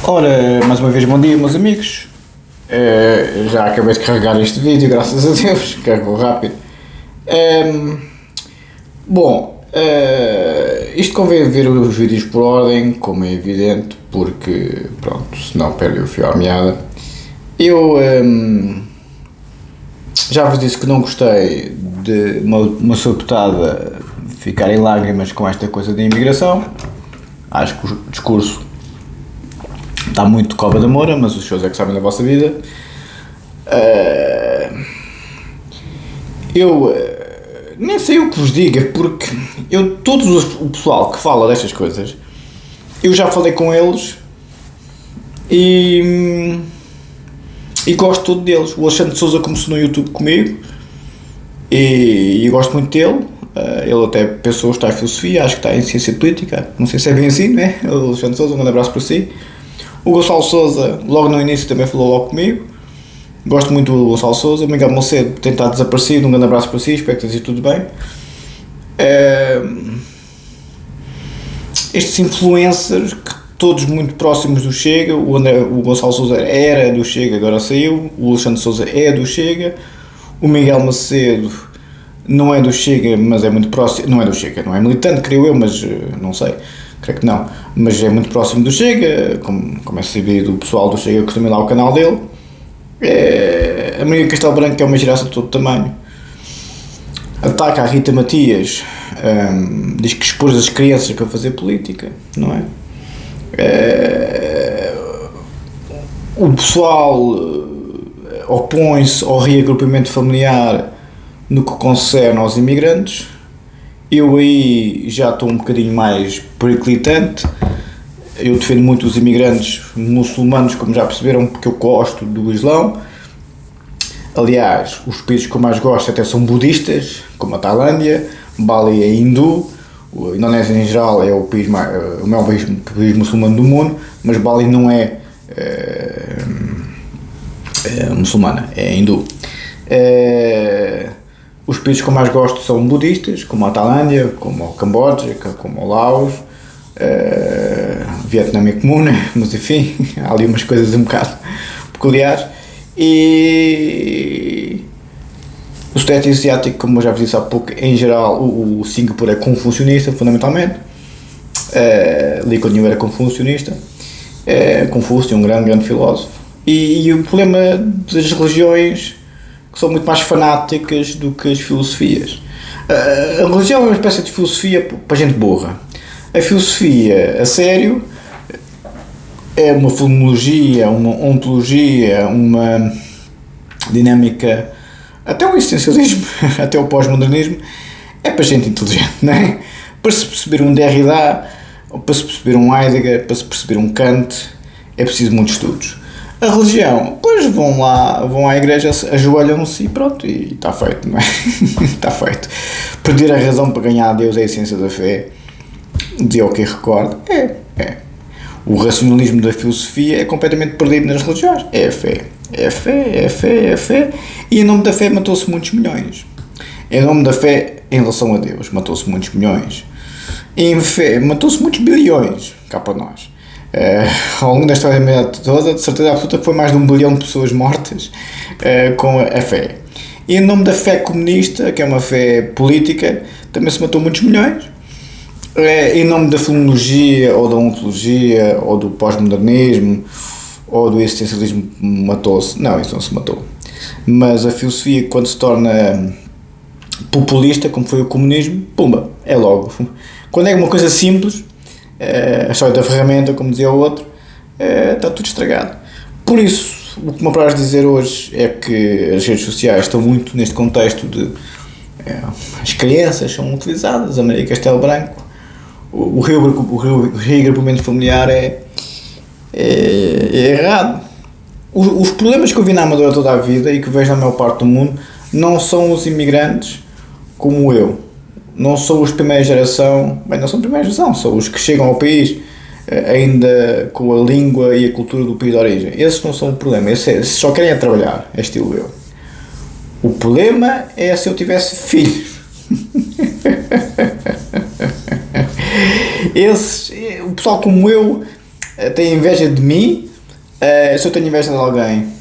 Ora, mais uma vez bom dia, meus amigos. Já acabei de carregar este vídeo, graças a Deus, carregou rápido. Isto convém ver os vídeos por ordem, como é evidente, porque, pronto, senão perde o fio à meada. Eu já vos disse que não gostei de uma sopetada ficar em lágrimas com esta coisa da imigração. Acho que o discurso está muito de cova da moura, mas os senhores é que sabem da vossa vida. Eu nem sei o que vos diga, porque o pessoal que fala destas coisas, eu já falei com eles e gosto todo deles. O Alexandre de Sousa começou no YouTube comigo e gosto muito dele. Ele até pensou estar em filosofia, acho que está em ciência política, não sei se é bem assim, né? O Alexandre de Sousa, um grande abraço para si. O Gonçalo Sousa, logo no início, também falou logo comigo. Gosto muito do Gonçalo Sousa. O Miguel Macedo tem estado desaparecido. Um grande abraço para si, espero que esteja tudo bem. Estes influencers, que todos muito próximos do Chega. O Gonçalo Sousa era do Chega, agora saiu. O Alexandre Sousa é do Chega. O Miguel Macedo não é do Chega, mas é muito próximo. Não é do Chega, não é militante, creio eu, mas não sei. Creio que não, mas é muito próximo do Chega, como é sabido, o pessoal do Chega costuma ir lá ao canal dele. A Maria Castelo Branco é uma giraça de todo tamanho. Ataca a Rita Matias, diz que expôs as crianças para fazer política, não é? O pessoal opõe-se ao reagrupamento familiar no que concerne aos imigrantes. Eu aí já estou um bocadinho mais periclitante. Eu defendo muito os imigrantes muçulmanos, como já perceberam, porque eu gosto do Islão. Aliás, os países que eu mais gosto até são budistas, como a Tailândia. Bali é hindu. A Indonésia em geral é o maior país muçulmano do mundo, mas Bali não é muçulmana, é hindu. Os países que eu mais gosto são budistas, como a Tailândia, como o Camboja, como o Laos, Vietnã é comum, né? Mas enfim, há ali umas coisas um bocado peculiares. E o Sudeste Asiático, como eu já vos disse há pouco, em geral, o Singapura é confucionista, fundamentalmente. Lee Kuan Yew era confucionista. Confúcio, um grande filósofo. E o problema das religiões, que são muito mais fanáticas do que as filosofias. A religião é uma espécie de filosofia para gente burra. A filosofia, a sério, é uma filmologia, uma ontologia, uma dinâmica, até o existencialismo, até o pós-modernismo, é para gente inteligente, não é? Para se perceber um Derrida, para se perceber um Heidegger, para se perceber um Kant, é preciso muitos estudos. A religião, pois vão à igreja, ajoelham-se e pronto, e está feito, não é? Está feito. Perder a razão para ganhar a Deus é a essência da fé, dizia o que recordo, é. O racionalismo da filosofia é completamente perdido nas religiões, é a fé, e em nome da fé matou-se muitos milhões. Em nome da fé, em relação a Deus, matou-se muitos milhões. Em fé, matou-se muitos bilhões, cá para nós. Ao longo da história da humanidade toda, de certeza absoluta que foi mais de 1 bilhão de pessoas mortas com a fé. E em nome da fé comunista, que é uma fé política, também se matou muitos milhões. Em nome da filologia, ou da ontologia, ou do pós-modernismo, ou do existencialismo, matou-se. Não, isso não se matou. Mas a filosofia, quando se torna populista, como foi o comunismo, pumba, é logo. Quando é uma coisa simples, a história da ferramenta, como dizia o outro, está tudo estragado. Por isso, o que me apraz dizer hoje é que as redes sociais estão muito neste contexto de as crianças são utilizadas, a Maria Castelo Branco, o reagrupamento familiar é errado. Os problemas que eu vi na Amadora toda a vida e que vejo na maior parte do mundo não são os imigrantes como eu. Não são os de primeira geração, não são de primeira geração, são os que chegam ao país ainda com a língua e a cultura do país de origem. Esses não são o problema, esses só querem trabalhar, é estilo eu. O problema é se eu tivesse filhos. O pessoal como eu tem inveja de mim, se eu tenho inveja de alguém.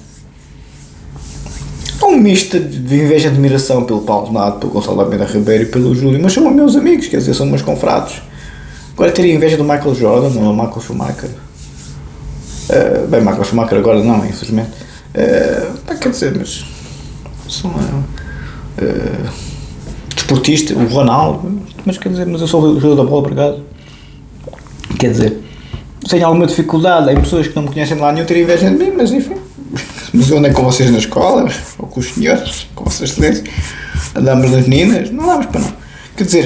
É um misto de inveja e admiração pelo Paulo Donato, pelo Gonçalo Almeida Ribeiro e pelo Júlio, mas são meus amigos, quer dizer, são meus confrados. Agora ter inveja do Michael Jordan ou do Michael Schumacher. Bem, Michael Schumacher agora não, infelizmente. Quer dizer, mas são desportista, o Ronaldo, mas quer dizer, mas eu sou o jogador da bola, por acaso. Quer dizer, tenho alguma dificuldade em pessoas que não me conhecem lá nenhum ter inveja de mim, mas enfim. Mas eu andei com vocês na escola, ou com os senhores, com vocês excelências, andamos nas meninas, não damos para não. Quer dizer,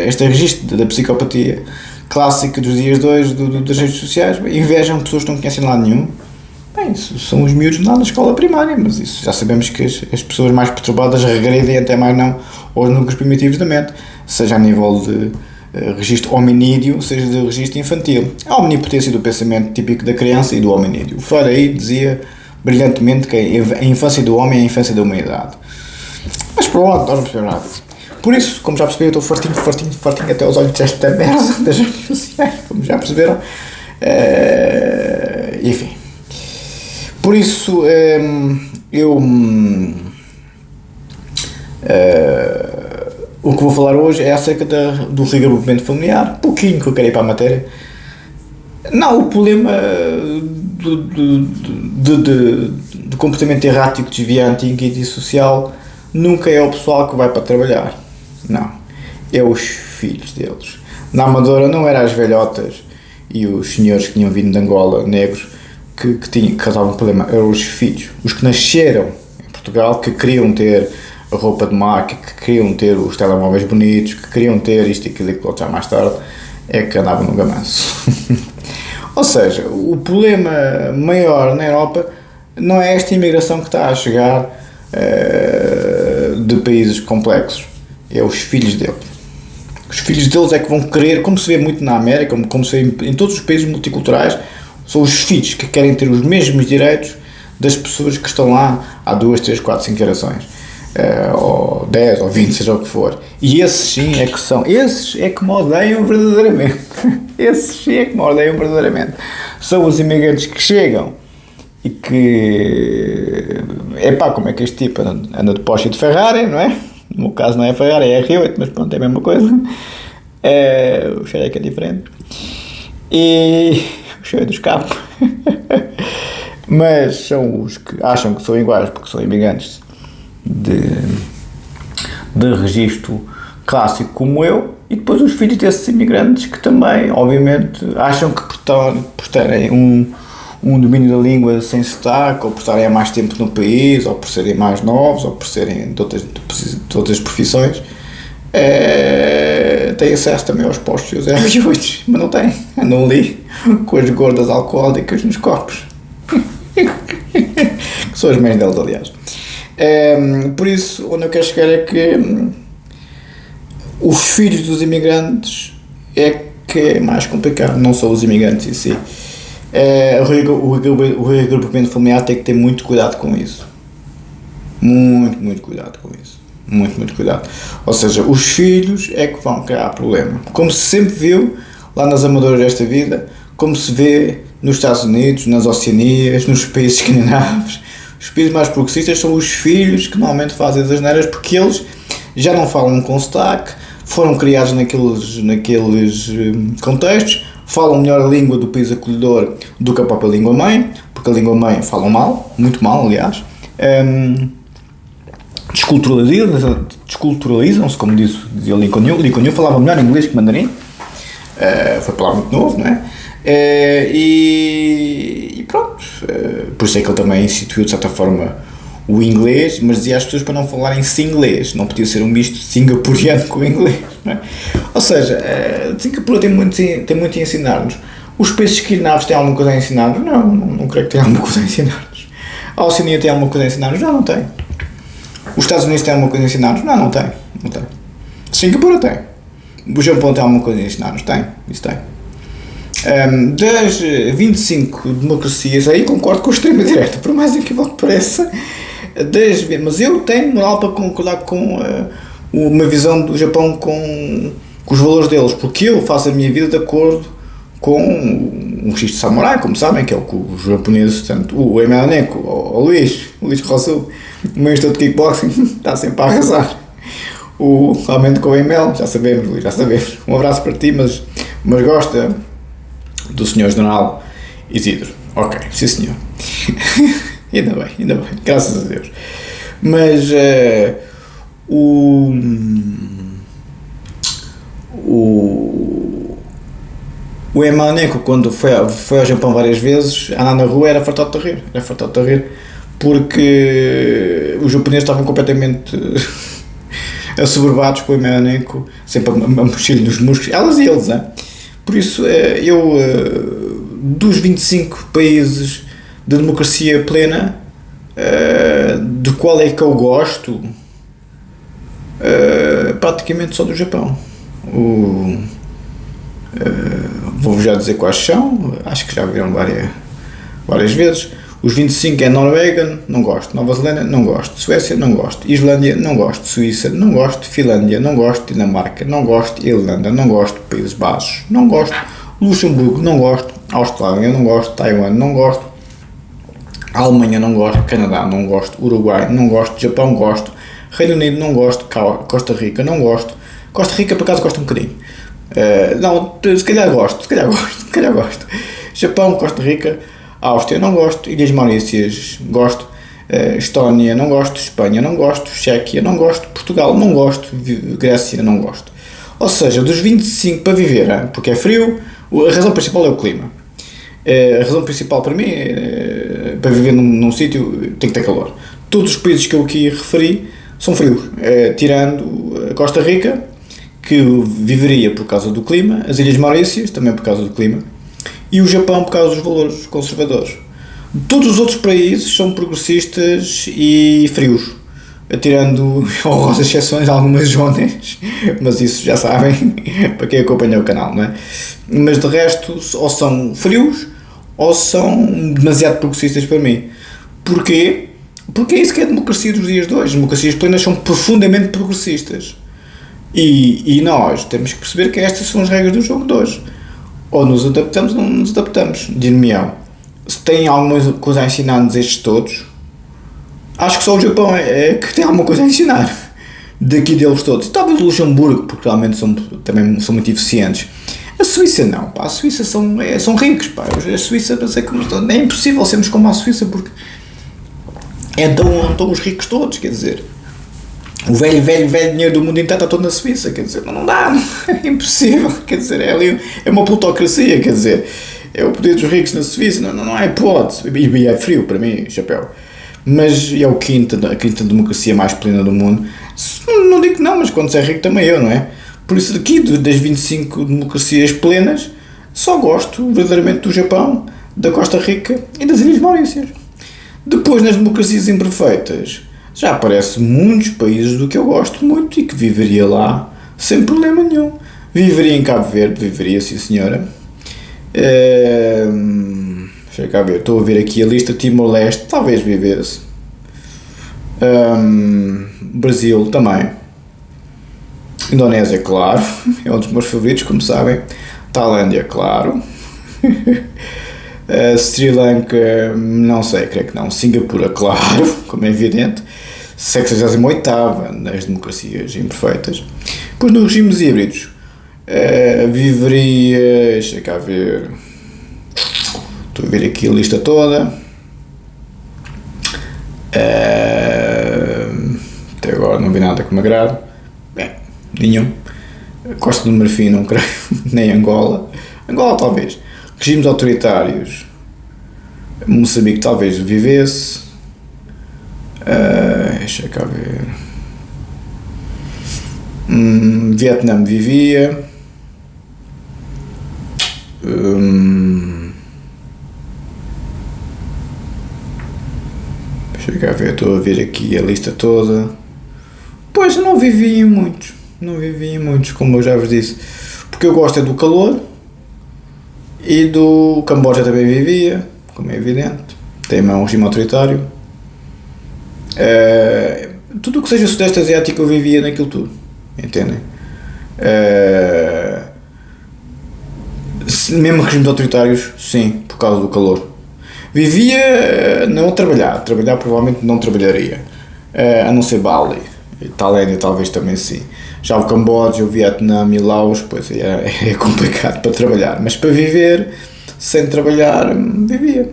este registro da psicopatia clássica dos dias de hoje, das redes sociais, invejam pessoas que não conhecem lá nenhum. Bem, isso são os miúdos lá na escola primária, mas isso já sabemos que as pessoas mais perturbadas regredem até mais não aos núcleos primitivos da mente, seja a nível de registro hominídeo, seja de registro infantil. A omnipotência do pensamento típico da criança e do hominídeo. Freud aí dizia brilhantemente que a infância do homem é a infância da humanidade. Mas pronto, nós não percebemos nada disso. Por isso, como já perceberam, eu estou fartinho até aos olhos desta merda das redes sociais, como já perceberam. Enfim. Por isso, o que vou falar hoje é acerca do reagrupamento familiar, pouquinho que eu quero ir para a matéria. Não, o problema de comportamento errático, desviante e antissocial nunca é o pessoal que vai para trabalhar. Não, é os filhos deles. Na Amadora não eram as velhotas e os senhores que tinham vindo de Angola, negros, que causavam um problema, eram os filhos, os que nasceram em Portugal, que queriam ter a roupa de marca, que queriam ter os telemóveis bonitos, que queriam ter isto e aquilo e aquilo já mais tarde, é que andavam no gamanço. Ou seja, o problema maior na Europa não é esta imigração que está a chegar de países complexos, é os filhos deles. Os filhos deles é que vão querer, como se vê muito na América, como se vê em todos os países multiculturais, são os filhos que querem ter os mesmos direitos das pessoas que estão lá há 2, 3, 4, 5 gerações, ou 10, ou 20, seja o que for. E esses sim é que são, esses é que me odeiam verdadeiramente. Esses sim é que me odeiam verdadeiramente. São os imigrantes que chegam e que, como é que este tipo anda de Porsche e de Ferrari, não é? No meu caso não é Ferrari, é R8, mas pronto, é a mesma coisa. O cheiro é que é diferente. E o cheiro é dos capos. Mas são os que acham que são iguais porque são imigrantes de registro clássico como eu, e depois os filhos desses imigrantes que também, obviamente, acham que por terem um domínio da língua sem sotaque, ou por estarem há mais tempo no país, ou por serem mais novos, ou por serem de outras profissões, têm acesso também aos postos e aos R8, mas não têm, andam ali com as gordas alcoólicas nos corpos. Que são as mães deles, aliás. Por isso, onde eu quero chegar é que os filhos dos imigrantes é que é mais complicado, não são os imigrantes em si. O reagrupamento familiar tem que ter muito cuidado com isso. Muito cuidado com isso. Muito cuidado. Ou seja, os filhos é que vão criar problema. Como se sempre viu lá nas Amadoras desta vida, como se vê nos Estados Unidos, nas Oceanias, nos países escandinavos. Os países mais progressistas são os filhos que normalmente fazem as asneiras, porque eles já não falam com sotaque, foram criados naqueles contextos, falam melhor a língua do país acolhedor do que a própria língua mãe, porque a língua mãe falam mal, muito mal, aliás. Desculturalizam-se, como dizia Lincoln Yu. Lincoln Yu falava melhor inglês que mandarim, foi para lá muito novo, não é? E pronto, por isso é que ele também instituiu de certa forma o inglês, mas dizia às pessoas para não falarem singlês, não podia ser um misto singapuriano com inglês, não é? Ou seja, Singapura tem muito a ensinar-nos. Os países escandinavos têm alguma coisa a ensinar-nos? Não creio que tenham alguma coisa a ensinar-nos. A Oceania tem alguma coisa a ensinar-nos? Não tem. Os Estados Unidos têm alguma coisa a ensinar-nos? Não tem. Singapura tem. O Japão tem alguma coisa a ensinar-nos? Tem, isso tem. Das 25 democracias, aí concordo com a extrema-direita, por mais incrível que pareça, mas eu tenho moral para concordar com uma visão do Japão com os valores deles, porque eu faço a minha vida de acordo com um registro samurai, como sabem, que é o que os japoneses, tanto o Emelianenko, o Luís Rossum, o ministro de kickboxing, está sempre a arrasar. Realmente com o Emel, já sabemos, Luís, já sabemos. Um abraço para ti, mas gosta do senhor general Isidro. Ok, sim senhor. ainda bem, graças a Deus. Mas o Emelianenko, quando foi ao Japão várias vezes, andar na rua era fartado de rir, porque os japoneses estavam completamente assoberbados com o Emelianenko, sempre a mexer-lhe nos músculos, elas e eles, né? Por isso, dos 25 países de democracia plena, de qual é que eu gosto? Praticamente só do Japão. Vou-vos já dizer quais são, acho que já viram várias vezes. Os 25 é Noruega, não gosto. Nova Zelândia, não gosto. Suécia, não gosto. Islândia, não gosto. Suíça, não gosto. Finlândia, não gosto. Dinamarca, não gosto. Irlanda, não gosto. Países Baixos, não gosto. Luxemburgo, não gosto. Austrália, não gosto. Taiwan, não gosto. Alemanha, não gosto. Canadá, não gosto. Uruguai, não gosto. Japão, gosto. Reino Unido, não gosto. Costa Rica, não gosto. Costa Rica, por acaso, gosto um bocadinho. Não, se calhar gosto. Japão, Costa Rica, Áustria, não gosto. Ilhas Maurícias, gosto. Estónia, não gosto. Espanha, não gosto. Chequia, não gosto. Portugal, não gosto. Grécia, não gosto. Ou seja, dos 25 para viver, porque é frio, a razão principal é o clima. A razão principal para mim, para viver num sítio, tem que ter calor. Todos os países que eu aqui referi são frios, tirando a Costa Rica, que viveria por causa do clima, as Ilhas Maurícias, também por causa do clima, e o Japão por causa dos valores conservadores. Todos os outros países são progressistas e frios, tirando honrosas exceções algumas zonas, mas isso já sabem, para quem acompanha o canal, não é? Mas de resto, ou são frios, ou são demasiado progressistas para mim. Porquê? Porque é isso que é a democracia dos dias de hoje. As democracias plenas são profundamente progressistas. E nós temos que perceber que estas são as regras do jogo de hoje. Ou nos adaptamos ou não nos adaptamos. Dir-me, se tem alguma coisa a ensinar-nos estes todos, acho que só o Japão é que tem alguma coisa a ensinar daqui deles todos. Talvez o Luxemburgo, porque realmente também são muito eficientes. A Suíça não, pá. A Suíça são ricos, pá. A Suíça, é impossível sermos como a Suíça, porque então os ricos todos, quer dizer, o velho dinheiro do mundo inteiro está todo na Suíça, quer dizer, não dá, é impossível, quer dizer, é uma plutocracia, quer dizer, é o poder dos ricos na Suíça, não há hipótese, e é frio para mim, chapéu, mas é a quinta democracia mais plena do mundo, não digo que não, mas quando se é rico também eu, não é? Por isso daqui, das 25 democracias plenas, só gosto verdadeiramente do Japão, da Costa Rica e das Ilhas Maurícias. Depois, nas democracias imperfeitas, já aparecem muitos países do que eu gosto muito e que viveria lá sem problema nenhum. Viveria em Cabo Verde, viveria, sim senhora. Deixa cá ver, estou a ver aqui a lista. Timor-Leste, talvez vivesse. Brasil também. Indonésia, claro, é um dos meus favoritos, como sabem. Tailândia, claro. Sri Lanka, não sei, creio que não. Singapura, claro, como é evidente. 68ª nas democracias imperfeitas. Depois, nos regimes híbridos, viveria. Deixa cá ver. Estou a ver aqui a lista toda. Até agora não vi nada que me agrade. Bem, nenhum. Costa do Marfim, não creio. Nem Angola. Angola, talvez. Regimes autoritários, Moçambique talvez vivesse, deixa cá ver, Vietnã vivia, deixa cá ver, estou a ver aqui a lista toda. Pois não vivi em muitos, como eu já vos disse, porque eu gosto é do calor. E do Camboja também vivia, como é evidente, tem um regime autoritário. Tudo o que seja Sudeste Asiático eu vivia naquilo tudo, entendem? Mesmo regimes autoritários, sim, por causa do calor. Vivia não a trabalhar, trabalhar provavelmente não trabalharia, a não ser Bali, Tailândia talvez também sim. Já o Camboja, o Vietnã e Laos, pois é complicado para trabalhar, mas para viver sem trabalhar, vivia.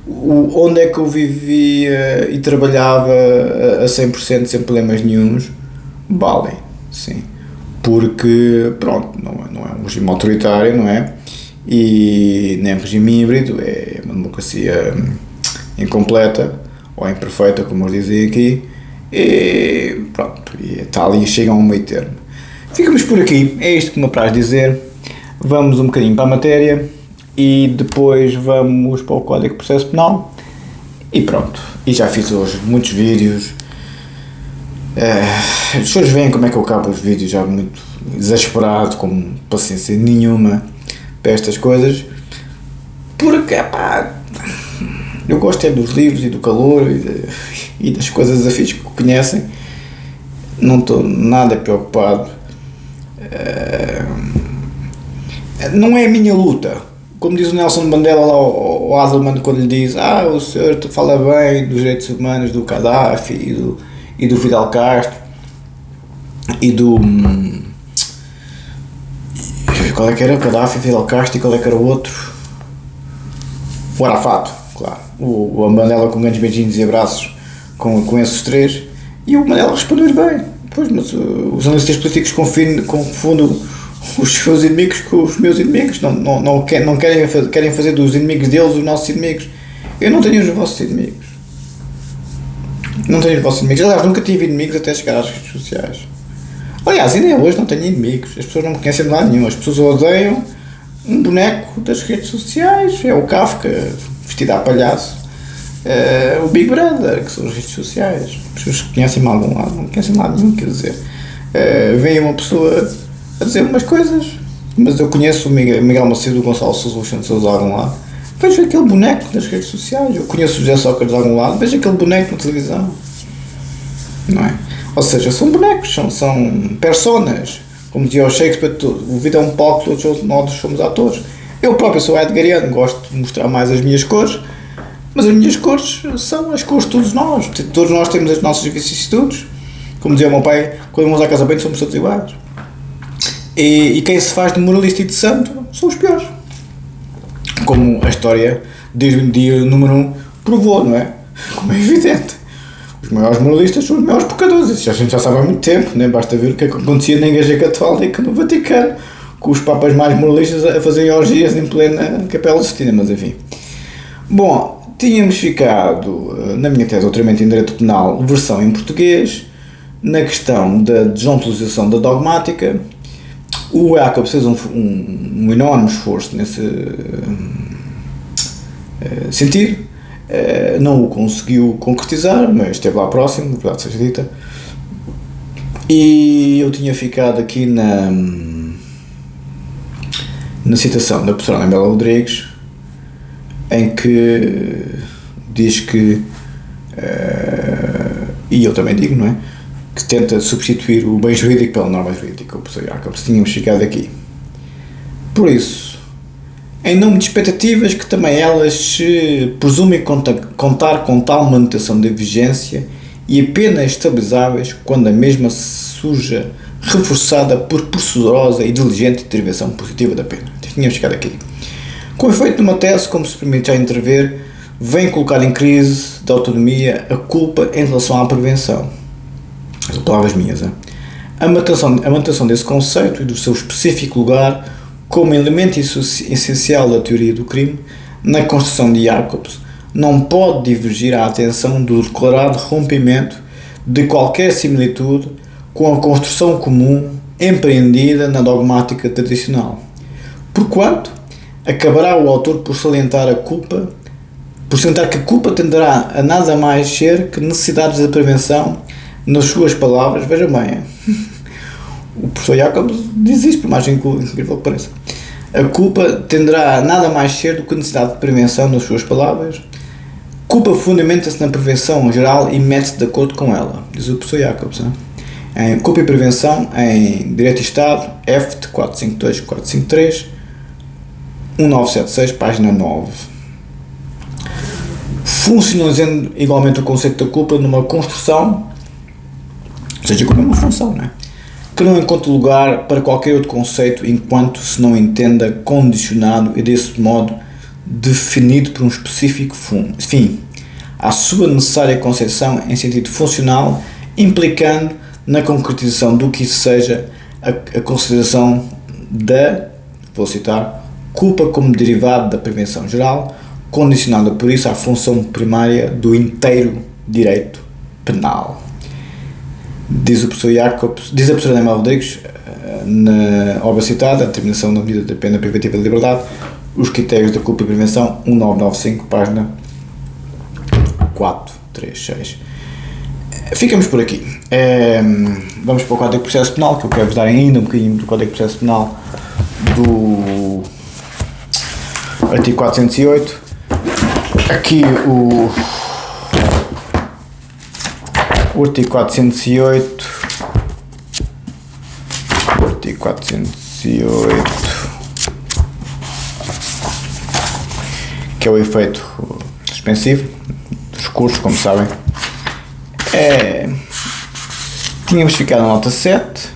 Onde é que eu vivia e trabalhava a 100% sem problemas nenhuns? Bali, sim. Porque, pronto, não é um regime autoritário, não é? E nem um regime híbrido, é uma democracia incompleta ou imperfeita, como eles dizem aqui, e pronto, e está ali, chega a um meio termo. Ficamos por aqui, é isto que me apraz dizer. Vamos um bocadinho para a matéria e depois vamos para o Código de Processo Penal e pronto. E já fiz hoje muitos vídeos. As pessoas veem como é que eu acabo os vídeos, já muito exasperado, com paciência nenhuma para estas coisas, porque eu gosto dos livros e do calor e das coisas desafios que conhecem, não estou nada preocupado, não é a minha luta, como diz o Nelson Mandela lá ao Adelman quando lhe diz, o senhor fala bem dos direitos humanos do Gaddafi e do Fidel Castro e do qual é que era? O Gaddafi, Fidel Castro e qual é que era o outro? O Arafat, claro. O Mandela com grandes beijinhos e abraços com esses três, e o Mandela respondeu-lhe bem. Pois, mas os analistas políticos confundem os seus inimigos com os meus inimigos, não querem fazer dos inimigos deles os nossos inimigos. Eu não tenho os vossos inimigos. Não tenho os vossos inimigos. Aliás, nunca tive inimigos até chegar às redes sociais. Aliás, ainda hoje não tenho inimigos. As pessoas não me conhecem de lado nenhum. As pessoas odeiam um boneco das redes sociais. É o Kafka, vestido a palhaço. O Big Brother, que são as redes sociais. As pessoas que conhecem-me de algum lado, não me conhecem de lado nenhum, quer dizer. Vem uma pessoa a dizer umas coisas, mas eu conheço o Miguel Macedo, o Gonçalo Sousa, o Alexandre Sousa de algum lado. Vejo aquele boneco das redes sociais. Eu conheço o José Sócrates de algum lado. Vejo aquele boneco na televisão. Não é? Ou seja, são bonecos, são personas. Como dizia o Shakespeare, o vida é um palco, todos nós somos atores. Eu próprio sou edgariano, gosto de mostrar mais as minhas cores, mas as minhas cores são as cores de todos nós. Todos nós temos as nossas vicissitudes. Como dizia o meu pai, quando vamos à casa bem somos todos iguais. E quem se faz de moralista e de santo são os piores. Como a história, desde o dia número 1, provou, não é? Como é evidente. Os maiores moralistas são os maiores pecadores. Isso a gente já sabe há muito tempo, né? Basta ver o que é que acontecia na Igreja Católica no Vaticano, com os papas mais moralistas a fazerem orgias em plena Capela Sistina, mas enfim. Bom, tínhamos ficado na minha tese Doutoramento em Direito Penal, versão em português, na questão da desontologização da dogmática. O Jacobs fez um enorme esforço nesse sentido, não o conseguiu concretizar, mas esteve lá próximo, verdade seja dita, e eu tinha ficado aqui na citação da professora Anabela Rodrigues, em que diz que, e eu também digo, não é? Que tenta substituir o bem jurídico pela norma jurídica, o professor Jacobs, tínhamos ficado aqui. Por isso, em nome de expectativas que também elas se presumem contar com tal manutenção de vigência e apenas estabilizáveis quando a mesma surja reforçada por processuosa e diligente intervenção positiva da pena. Tínhamos ficado aqui. Com efeito, numa tese, como se permite já interver, vem colocar em crise da autonomia a culpa em relação à prevenção. As palavras minhas, a manutenção desse conceito e do seu específico lugar como elemento essencial da teoria do crime na construção de Jacobs não pode divergir à atenção do declarado rompimento de qualquer similitude com a construção comum empreendida na dogmática tradicional. Porquanto, acabará o autor por salientar que a culpa tenderá a nada mais ser que necessidades de prevenção. Nas suas palavras, veja bem, o professor Jacobs diz isto, por mais incrível que pareça. A culpa tenderá a nada mais ser do que necessidade de prevenção, nas suas palavras. Culpa fundamenta-se na prevenção geral e mete-se de acordo com ela, diz o professor Jacobs. Em culpa e prevenção, em Direito e Estado, F de 452-453, 1976, página 9. Funcionalizando igualmente o conceito da culpa numa construção, ou seja, como é uma função, não é? Que não encontra lugar para qualquer outro conceito enquanto se não entenda condicionado e desse modo definido por um específico fim, à sua necessária concepção em sentido funcional, implicando na concretização do que isso seja a consideração da, vou citar, culpa como derivado da prevenção geral, condicionada por isso à função primária do inteiro direito penal. Diz a professora Ana Rodrigues, na obra citada, a determinação da medida da pena privativa de liberdade, os critérios da culpa e prevenção, 1995, página 436. Ficamos por aqui. Vamos para o Código de Processo Penal, que eu quero-vos dar ainda um bocadinho do Código de Processo Penal do artigo 408. Aqui o artigo 408, que é o efeito suspensivo dos cursos, como sabem. Tínhamos ficado na nota 7.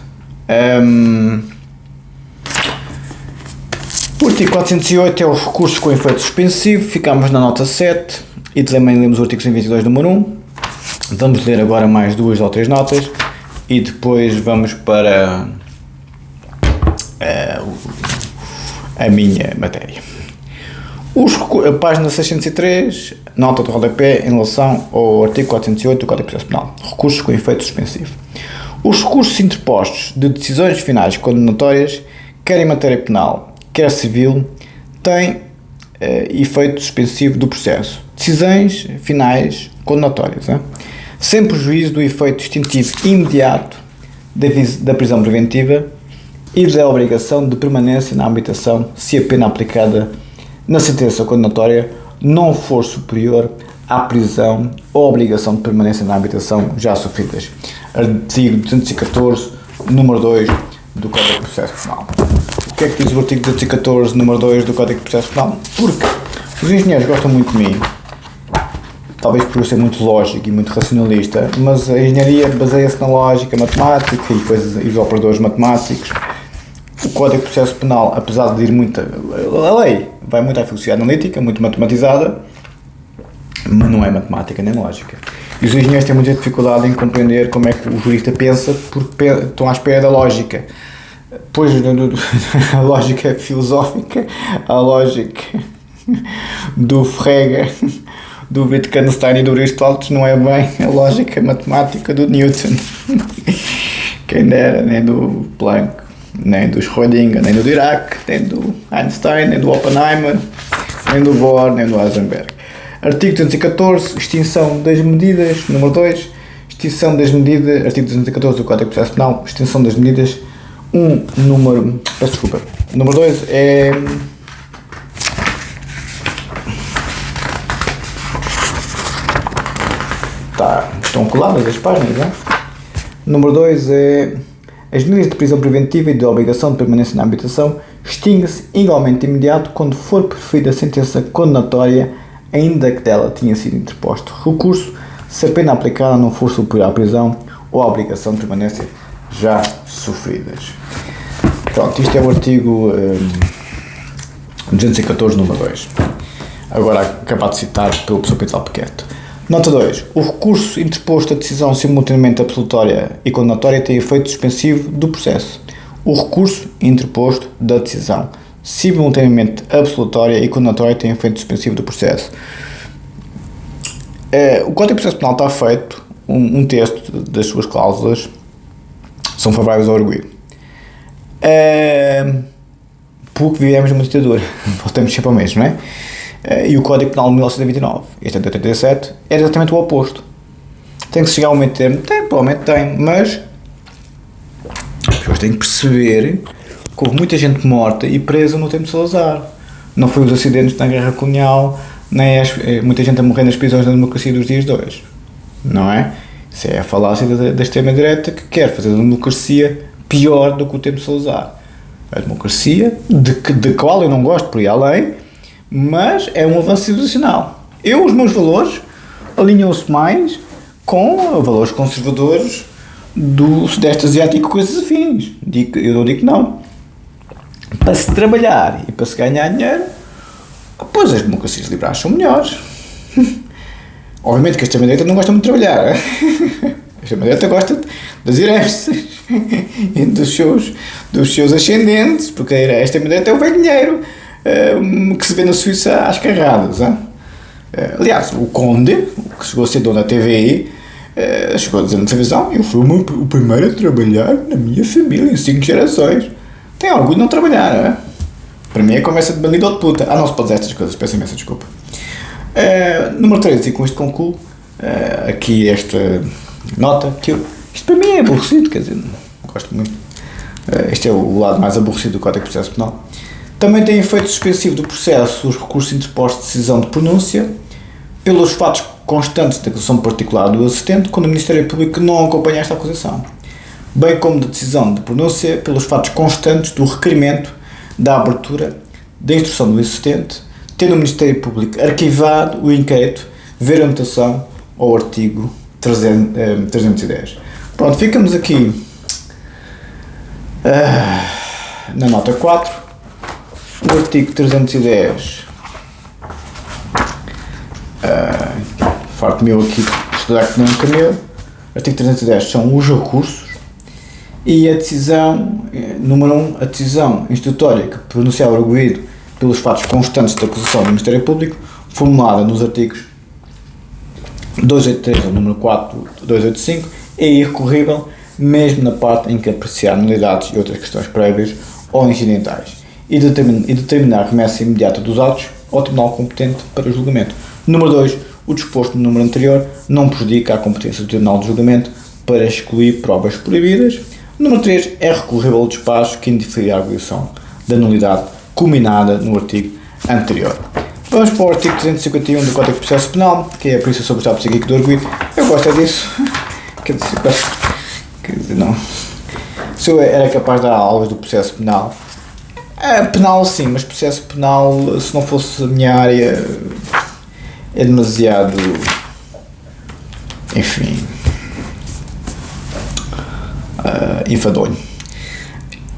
O artigo 408 é os recursos com efeito suspensivo, ficámos na nota 7 e também lemos o artigo 122, número 1. Vamos ler agora mais 2 ou 3 notas e depois vamos para a minha matéria. A página 603, nota do rodapé em relação ao artigo 408 do Código de Processo Penal. Recursos com efeito suspensivo. Os recursos interpostos de decisões finais condenatórias, quer em matéria penal, quer civil, têm efeito suspensivo do processo. Decisões finais condenatórias, sem prejuízo do efeito extintivo imediato da prisão preventiva e da obrigação de permanência na habitação se a pena aplicada na sentença condenatória não for superior à prisão ou obrigação de permanência na habitação já sofridas. Artigo 214, número 2 do Código de Processo Penal. O que é que diz o artigo 214, número 2 do Código de Processo Penal? Porque os engenheiros gostam muito de mim, talvez por eu ser muito lógico e muito racionalista, mas a engenharia baseia-se na lógica matemática e os operadores matemáticos. O Código de Processo Penal, apesar de ir muito... A lei vai muito à filosofia analítica, muito matematizada, mas não é matemática nem lógica. E os engenheiros têm muita dificuldade em compreender como é que o jurista pensa, porque estão à espera da lógica. Pois a lógica filosófica, a lógica do Frege, do Wittgenstein e do Aristóteles não é bem a lógica matemática do Newton. Quem dera, nem do Planck, nem do Schrödinger, nem do Dirac, nem do Einstein, nem do Oppenheimer, nem do Bohr, nem do Heisenberg. Artigo 214, extinção das medidas, número 2, extinção das medidas, artigo 214 do Código de Processo Penal, extinção das medidas, número 2 é... Estão coladas as páginas, não é? Número 2 é... As medidas de prisão preventiva e de obrigação de permanência na habitação extingue-se igualmente imediato quando for preferida a sentença condenatória, ainda que dela tenha sido interposto recurso, se a pena aplicada não for superior à prisão ou à obrigação de permanência já sofridas. Pronto, isto é o artigo 214, número 2. Agora, acabado de citar pelo professor Pedro Albuquerque. Nota 2. O recurso interposto à decisão simultaneamente absolutória e condenatória tem efeito suspensivo do processo. O recurso interposto da decisão simultaneamente absolutória e condenatória tem efeito suspensivo do processo. O Código de Processo Penal está feito, um texto das suas cláusulas são favoráveis ao arguido. Porque vivemos numa ditadura, voltamos sempre ao mesmo, não é? E o Código Penal de 1929, este é de 87, é exatamente o oposto. Tem que chegar ao meio termo? Tem, provavelmente tem, mas as pessoas têm que perceber que houve muita gente morta e presa no tempo de Salazar. Não foi os acidentes na guerra colonial, nem muita gente a morrer nas prisões da democracia dos dias de hoje. Não é? Isso é a falácia da extrema-direita que quer fazer a democracia pior do que o tempo de Salazar. a democracia, de qual eu não gosto por ir além, mas é um avanço civilizacional. Os meus valores alinham-se mais com valores conservadores do Sudeste Asiático e coisas afins. Eu não digo que não. Para se trabalhar e para se ganhar dinheiro, pois as democracias liberais são melhores. Obviamente que a extrema-direita não gosta muito de trabalhar. A extrema-direita gosta das heranças e dos seus ascendentes, porque a extrema-direita é o velho dinheiro que se vê na Suíça às carradas. Aliás, o Conde, que chegou a ser dono da TVI, chegou a dizer na televisão: eu fui o primeiro a trabalhar na minha família em 5 gerações. Tem orgulho de não trabalhar, não é? Para mim é conversa de bandido ou de puta. Não se pode dizer estas coisas, peço imensa desculpa. Número 13, e com isto concluo aqui esta nota, que isto para mim é aborrecido, quer dizer, não gosto muito. Este é o lado mais aborrecido do Código de Processo Penal. Também tem efeito suspensivo do processo os recursos interpostos de decisão de pronúncia pelos fatos constantes da acusação particular do assistente quando o Ministério Público não acompanha esta acusação, bem como da decisão de pronúncia pelos fatos constantes do requerimento da abertura da instrução do assistente, tendo o Ministério Público arquivado o inquérito, ver a anotação ao artigo 310. Pronto, ficamos aqui na nota 4. O artigo 310, farto meu aqui estudar que não é camelo. Artigo 310 são os recursos e a decisão, número 1, a decisão instrutória que pronunciar o arguido pelos fatos constantes da acusação do Ministério Público, formulada nos artigos 283 ao número 4, 285, é irrecorrível mesmo na parte em que apreciar nulidades e outras questões prévias ou incidentais e determinar remessa imediata dos autos ao tribunal competente para o julgamento. Número 2, o disposto no número anterior não prejudica a competência do tribunal de julgamento para excluir provas proibidas. Número 3, é recorrível o despacho que indiferir a arguição da nulidade culminada no artigo anterior. Vamos para o artigo 351 do Código de Processo Penal, que é a perícia sobre o estado psíquico do arguido. Eu gosto disso. Quer dizer, não. Se eu era capaz de dar aulas do processo penal, penal sim, mas processo penal, se não fosse a minha área, é demasiado, enfim, enfadonho.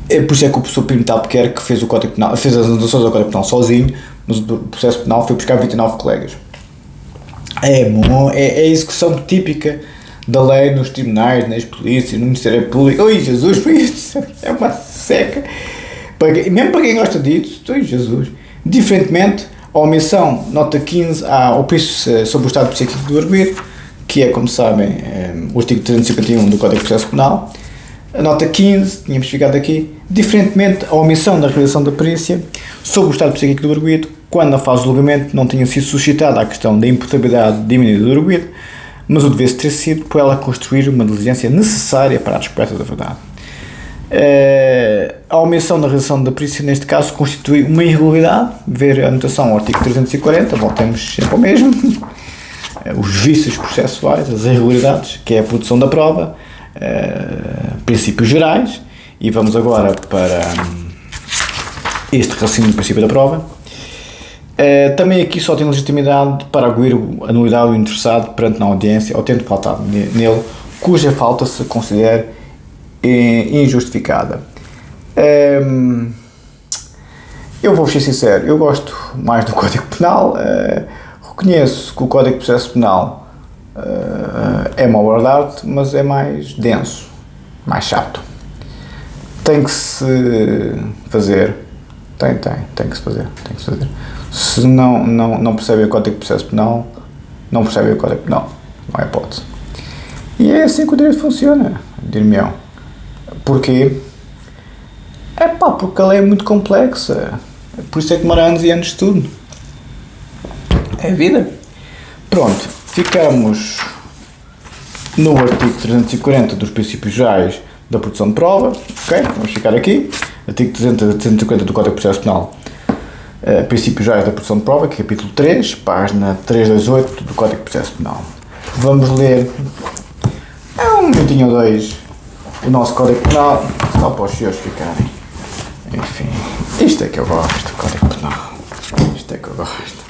É por isso é que o professor Pinto Albuquerque fez o Código Penal, fez as anotações do Código Penal sozinho, mas o processo penal foi buscar 29 colegas. É a execução típica da lei nos tribunais, nas polícias, no Ministério Público. Oi Jesus, é uma seca. Mesmo para quem gosta disso, oi Jesus. Diferentemente, a omissão, nota 15, ao ofício sobre o estado psíquico do arguido, que é, como sabem, o artigo 351 do Código de Processo Penal. A nota 15, tínhamos ficado aqui, diferentemente a omissão da realização da perícia sobre o estado psíquico do arguido, quando na fase do julgamento não tinha sido suscitada a questão da imputabilidade diminuída do arguido, mas o devesse ter sido por ela construir uma diligência necessária para a descoberta da verdade. A omissão da realização da perícia, neste caso, constitui uma irregularidade, ver a anotação ao artigo 340, voltamos sempre ao mesmo, os vícios processuais, as irregularidades, que é a produção da prova, princípios gerais, e vamos agora para este raciocínio do princípio da prova. Também aqui só tem legitimidade para arguir a nulidade do interessado perante na audiência ou tendo faltado nele, cuja falta se considere injustificada. Eu vou ser sincero, eu gosto mais do Código Penal, reconheço que o Código de Processo Penal é uma obra de arte, mas é mais denso, mais chato. Tem que se fazer, tem que se fazer. Se não percebem o Código de Processo Penal, não percebem o Código Penal, não é hipótese. E é assim que o direito funciona, dir-me-ão. Porquê? Porque a lei é muito complexa, por isso é que demora anos e anos de estudo. É a vida. Pronto, ficamos no artigo 340 dos princípios gerais da produção de prova, ok? Vamos ficar aqui, artigo 350 do Código de Processo Penal, princípios gerais da produção de prova, capítulo 3, página 328 do Código de Processo Penal. Vamos ler um minutinho ou dois o nosso Código Penal, só para os senhores ficarem Enfim, isto é que eu gosto do Código Penal. Isto é que eu gosto.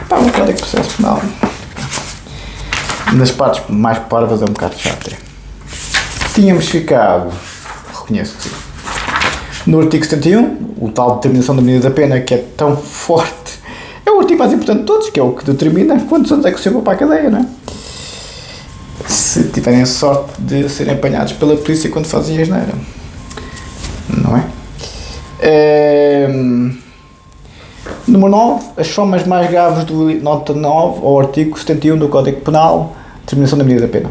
Pá, o Código de Processo Penal, nas partes mais parvas, é um bocado chato. Tínhamos ficado, reconheço que sim, no artigo 71, o tal determinação da medida da pena, que é tão forte, é o artigo mais importante de todos, que é o que determina quantos anos é que se vai para a cadeia, não é? Se tiverem a sorte de serem apanhados pela polícia quando fazem asneira, não é? Número 9, as formas mais graves do nota 9 ao artigo 71 do Código Penal, determinação da medida da pena.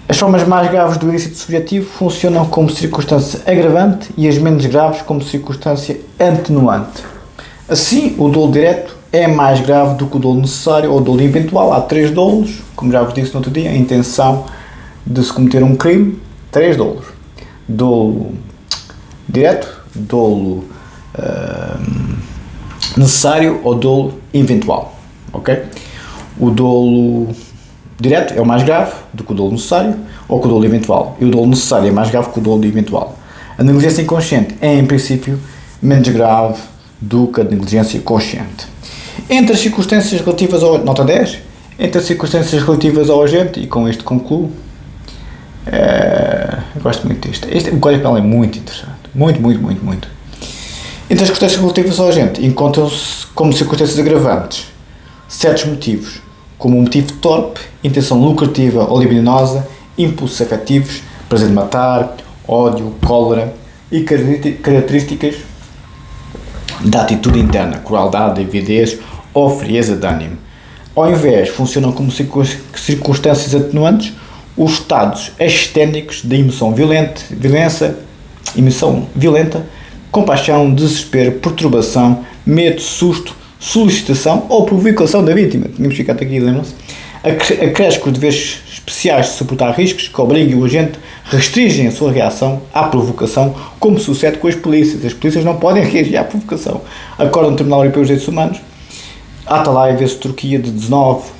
As formas mais graves do ilícito subjetivo funcionam como circunstância agravante e as menos graves como circunstância atenuante. Assim, o dolo direto é mais grave do que o dolo necessário ou o dolo eventual. Há 3 dolos, como já vos disse no outro dia, a intenção de se cometer um crime, 3 dolos. Dolo direto, dolo necessário ou dolo eventual, ok? O dolo direto é o mais grave do que o dolo necessário ou que o dolo eventual, e o dolo necessário é mais grave que o dolo eventual. A negligência inconsciente é, em princípio, menos grave do que a negligência consciente. Entre as circunstâncias relativas ao... Nota 10. Entre as circunstâncias relativas ao agente, e com isto concluo, eu gosto muito disto. O Código Penal é muito interessante. Muito. Entre as circunstâncias relativas ao agente, encontram-se como circunstâncias agravantes certos motivos, como um motivo torpe, intenção lucrativa ou libidinosa, impulsos afetivos, prazer de matar, ódio, cólera e características da atitude interna, crueldade, avidez ou frieza de ânimo. Ao invés, funcionam como circunstâncias atenuantes os estados exténicos da emoção violenta, compaixão, desespero, perturbação, medo, susto, solicitação ou provocação da vítima. Tínhamos ficado aqui, lembram-se? Acresce que os deveres especiais de suportar riscos que obriguem o agente restringem a sua reação à provocação, como sucede com as polícias. As polícias não podem reagir à provocação. Acórdão do Tribunal Europeu dos Direitos Humanos, Atalaya vs Turquia, de 18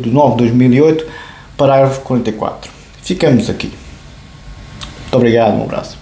de 9 de 2008, parágrafo 44. Ficamos aqui. Muito obrigado, um abraço.